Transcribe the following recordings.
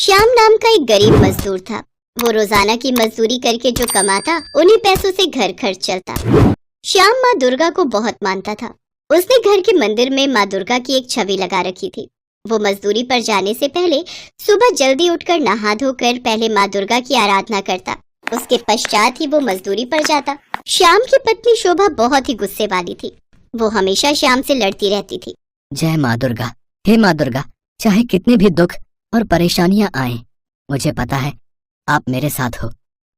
श्याम नाम का एक गरीब मजदूर था। वो रोजाना की मजदूरी करके जो कमाता उन्हीं पैसों से घर खर्च चलता। श्याम माँ दुर्गा को बहुत मानता था। उसने घर के मंदिर में माँ दुर्गा की एक छवि लगा रखी थी। वो मजदूरी पर जाने से पहले सुबह जल्दी उठकर नहा धोकर पहले माँ दुर्गा की आराधना करता। उसके पश्चात ही वो मजदूरी पर जाता। श्याम की पत्नी शोभा बहुत ही गुस्से वाली थी। वो हमेशा श्याम से लड़ती रहती थी। जय माँ दुर्गा, हे माँ दुर्गा, चाहे कितने भी दुख और परेशानियां आए, मुझे पता है आप मेरे साथ हो,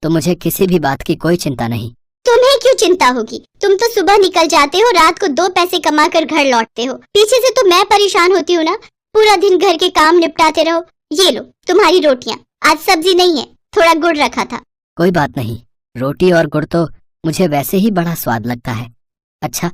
तो मुझे किसी भी बात की कोई चिंता नहीं। तुम्हें क्यों चिंता होगी? तुम तो सुबह निकल जाते हो, रात को 2 पैसे कमा कर घर लौटते हो। पीछे से तो मैं परेशान होती हूँ ना। पूरा दिन घर के काम निपटाते रहो। ये लो तुम्हारी रोटियाँ। आज सब्जी नहीं है, थोड़ा गुड़ रखा था। कोई बात नहीं, रोटी और गुड़ तो मुझे वैसे ही बड़ा स्वाद लगता है। अच्छा,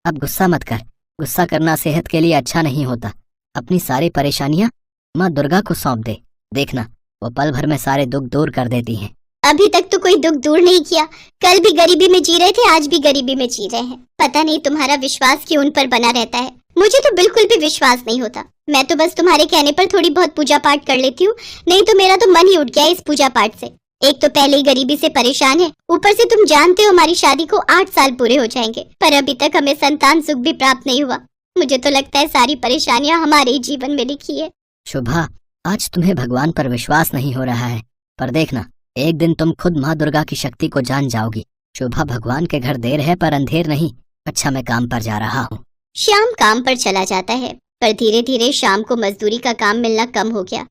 अब गुस्सा मत कर। गुस्सा करना सेहत के लिए अच्छा नहीं होता। अपनी सारी परेशानियां माँ दुर्गा को सौंप दे। देखना, वो पल भर में सारे दुख दूर कर देती हैं। अभी तक तो कोई दुख दूर नहीं किया। कल भी गरीबी में जी रहे थे, आज भी गरीबी में जी रहे हैं। पता नहीं तुम्हारा विश्वास क्यों उन पर बना रहता है। मुझे तो बिल्कुल भी विश्वास नहीं होता। मैं तो बस तुम्हारे कहने पर थोड़ी बहुत पूजा पाठ कर लेती हूँ, नहीं तो मेरा तो मन ही उठ गया इस पूजा पाठ से। एक तो पहले ही गरीबी से परेशान है, ऊपर से तुम जानते हो हमारी शादी को 8 साल पूरे हो जाएंगे, पर अभी तक हमें संतान सुख भी प्राप्त नहीं हुआ। मुझे तो लगता है सारी परेशानियां हमारे ही जीवन में लिखी है। शुभा, आज तुम्हें भगवान पर विश्वास नहीं हो रहा है, पर देखना, एक दिन तुम खुद माँ दुर्गा की शक्ति को जान जाओगी। शुभा, भगवान के घर देर है पर अंधेर नहीं। अच्छा, मैं काम पर जा रहा हूँ। श्याम काम पर चला जाता है, पर धीरे धीरे शाम को मजदूरी का काम मिलना कम हो गया।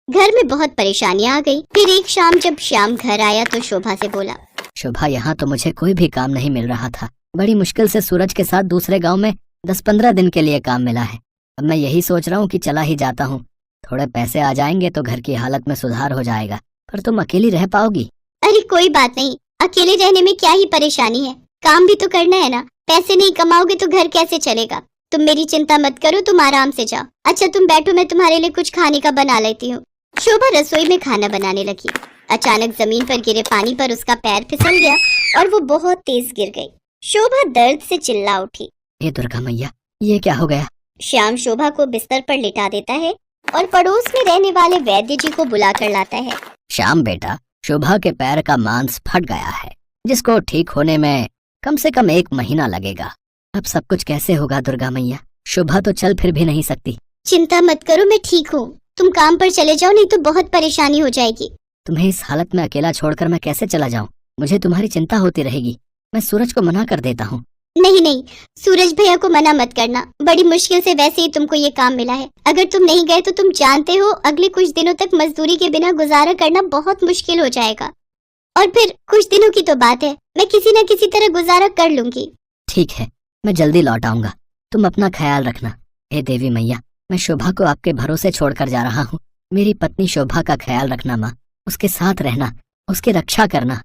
घर में बहुत परेशानियां आ गई। फिर एक शाम जब श्याम घर आया तो शोभा से बोला, शोभा, यहाँ तो मुझे कोई भी काम नहीं मिल रहा था। बड़ी मुश्किल से सूरज के साथ दूसरे गांव में 10-15 दिन के लिए काम मिला है। अब मैं यही सोच रहा हूँ कि चला ही जाता हूँ। थोड़े पैसे आ जाएंगे तो घर की हालत में सुधार हो जाएगा, पर तुम अकेली रह पाओगी? अरे कोई बात नहीं, अकेले रहने में क्या ही परेशानी है। काम भी तो करना है ना। पैसे नहीं कमाओगे तो घर कैसे चलेगा। तुम मेरी चिंता मत करो, तुम आराम से जाओ। अच्छा तुम बैठो, मैं तुम्हारे लिए कुछ खाने का बना लेती हूँ। शोभा रसोई में खाना बनाने लगी। अचानक जमीन पर गिरे पानी पर उसका पैर फिसल गया और वो बहुत तेज गिर गई। शोभा दर्द से चिल्ला उठी। हे दुर्गा मैया, ये क्या हो गया? श्याम शोभा को बिस्तर पर लिटा देता है और पड़ोस में रहने वाले वैद्य जी को बुलाकर लाता है। श्याम बेटा, शोभा के पैर का मांस फट गया है, जिसको ठीक होने में कम से कम 1 महीना लगेगा। अब सब कुछ कैसे होगा दुर्गा मैया? शोभा तो चल फिर भी नहीं सकती। चिंता मत करो, मैं ठीक हूँ। तुम काम पर चले जाओ, नहीं तो बहुत परेशानी हो जाएगी। तुम्हें इस हालत में अकेला छोड़कर मैं कैसे चला जाऊँ? मुझे तुम्हारी चिंता होती रहेगी। मैं सूरज को मना कर देता हूँ। नहीं नहीं, सूरज भैया को मना मत करना। बड़ी मुश्किल से वैसे ही तुमको ये काम मिला है। अगर तुम नहीं गए तो तुम जानते हो अगले कुछ दिनों तक मजदूरी के बिना गुजारा करना बहुत मुश्किल हो जाएगा। और फिर कुछ दिनों की तो बात है, मैं किसी न किसी तरह गुजारा कर लूंगी। ठीक है, मैं जल्दी लौट आऊंगा। तुम अपना ख्याल रखना। हे देवी मैया, मैं शोभा को आपके भरोसे छोड़कर जा रहा हूँ। मेरी पत्नी शोभा का ख्याल रखना माँ, उसके साथ रहना, उसकी रक्षा करना।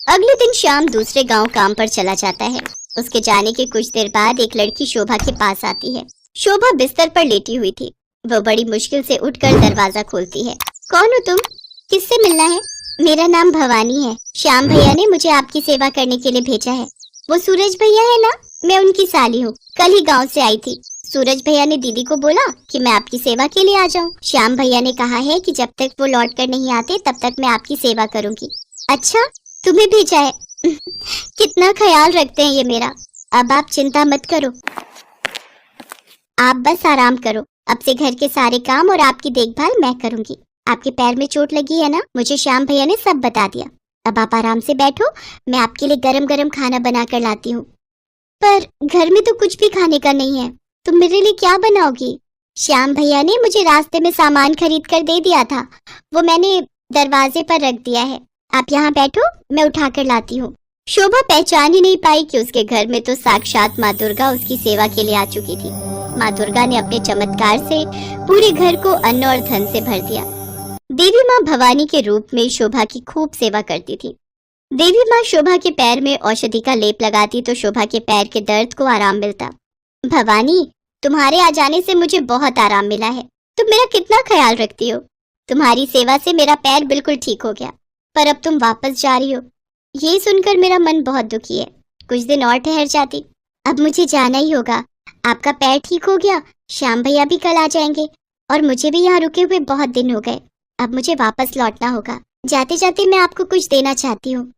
अगले दिन शाम दूसरे गांव काम पर चला जाता है। उसके जाने के कुछ देर बाद एक लड़की शोभा के पास आती है। शोभा बिस्तर पर लेटी हुई थी। वो बड़ी मुश्किल से उठकर दरवाजा खोलती है। कौन हो तुम? किससे मिलना है? मेरा नाम भवानी है। श्याम भैया ने मुझे आपकी सेवा करने के लिए भेजा है। वो सूरज भैया है ना? मैं उनकी साली हूँ, कल ही गाँव से आई थी। सूरज भैया ने दीदी को बोला कि मैं आपकी सेवा के लिए आ जाऊँ। श्याम भैया ने कहा है कि जब तक वो लौट कर नहीं आते तब तक मैं आपकी सेवा करूँगी। अच्छा, तुम्हें भेजा है? कितना ख्याल रखते हैं ये मेरा। अब आप चिंता मत करो, आप बस आराम करो। अब से घर के सारे काम और आपकी देखभाल मैं करूंगी। आपके पैर में चोट लगी है ना, मुझे श्याम भैया ने सब बता दिया। अब आप आराम से बैठो, मैं आपके लिए गरम गरम खाना बना कर लाती हूँ। पर घर में तो कुछ भी खाने का नहीं है, तुम मेरे लिए क्या बनाओगी? श्याम भैया ने मुझे रास्ते में सामान खरीद कर दे दिया था, वो मैंने दरवाजे पर रख दिया है। आप यहाँ बैठो, मैं उठा कर लाती हूँ। शोभा पहचान ही नहीं पाई कि उसके घर में तो साक्षात माँ दुर्गा उसकी सेवा के लिए आ चुकी थी। माँ दुर्गा ने अपने चमत्कार से पूरे घर को अन्न और धन से भर दिया। देवी माँ भवानी के रूप में शोभा की खूब सेवा करती थी। देवी माँ शोभा के पैर में औषधि का लेप लगाती तो शोभा के पैर के दर्द को आराम मिलता। भवानी, तुम्हारे आ जाने से मुझे बहुत आराम मिला है। तुम मेरा कितना ख्याल रखती हो। तुम्हारी सेवा से मेरा पैर बिल्कुल ठीक हो गया, पर अब तुम वापस जा रही हो, ये सुनकर मेरा मन बहुत दुखी है। कुछ दिन और ठहर जाती। अब मुझे जाना ही होगा। आपका पैर ठीक हो गया, श्याम भैया भी कल आ जाएंगे और मुझे भी यहाँ रुके हुए बहुत दिन हो गए। अब मुझे वापस लौटना होगा। जाते जाते मैं आपको कुछ देना चाहती हूँ।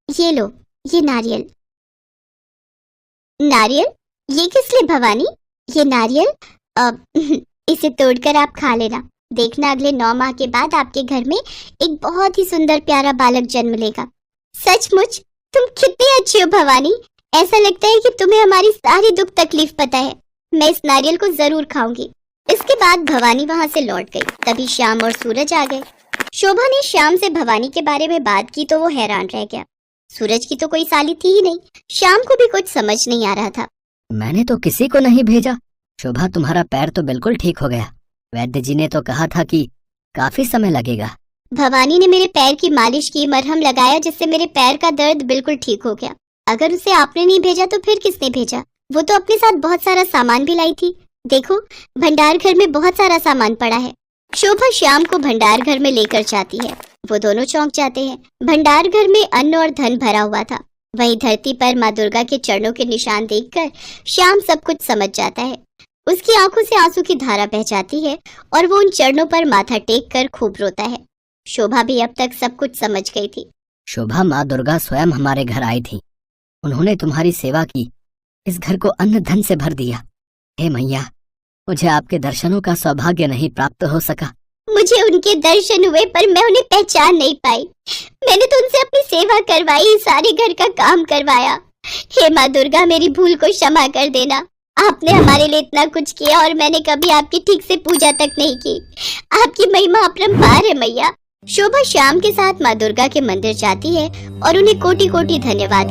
ये लो, ये नारियल। नारियल? ये किस लिए भवानी? ये नारियल अब इसे तोड़कर आप खा लेना। देखना अगले 9 माह के बाद आपके घर में एक बहुत ही सुंदर प्यारा बालक जन्म लेगा। सचमुच तुम कितनी अच्छी हो भवानी। ऐसा लगता है कि तुम्हें हमारी सारी दुख तकलीफ पता है। मैं इस नारियल को जरूर खाऊंगी। इसके बाद भवानी वहां से लौट गई। तभी श्याम और सूरज आ गए। शोभा ने श्याम से भवानी के बारे में बात की तो वो हैरान रह गया। सूरज की तो कोई साली थी ही नहीं। श्याम को भी कुछ समझ नहीं आ रहा था। मैंने तो किसी को नहीं भेजा। शोभा, तुम्हारा पैर तो बिल्कुल ठीक हो गया। वैद्य जी ने तो कहा था कि काफी समय लगेगा। भवानी ने मेरे पैर की मालिश की, मरहम लगाया, जिससे मेरे पैर का दर्द बिल्कुल ठीक हो गया। अगर उसे आपने नहीं भेजा तो फिर किसने भेजा? वो तो अपने साथ बहुत सारा सामान भी लाई थी। देखो, भंडार घर में बहुत सारा सामान पड़ा है। शोभा श्याम को भंडार घर में लेकर जाती है। वो दोनों चौंक जाते हैं। भंडार घर में अन्न और धन भरा हुआ था। वहीं धरती पर माँ दुर्गा के चरणों के निशान देखकर श्याम सब कुछ समझ जाता है। उसकी आंखों से आंसू की धारा बह जाती है और वो उन चरणों पर माथा टेक कर खूब रोता है। शोभा भी अब तक सब कुछ समझ गई थी। शोभा, माँ दुर्गा स्वयं हमारे घर आई थी। उन्होंने तुम्हारी सेवा की, इस घर को अन्न धन से भर दिया। हे मैया, मुझे आपके दर्शनों का सौभाग्य नहीं प्राप्त हो सका। मुझे उनके दर्शन हुए पर मैं उन्हें पहचान नहीं पाई। मैंने तो उनसे अपनी सेवा करवाई, सारे घर का काम करवाया। हे माँ दुर्गा, मेरी भूल को क्षमा कर देना। आपने हमारे लिए इतना कुछ किया और मैंने कभी आपकी ठीक से पूजा तक नहीं की। आपकी महिमा अपरंपार है मैया। शोभा श्याम के साथ माँ दुर्गा के मंदिर जाती है और उन्हें कोटि कोटि धन्यवाद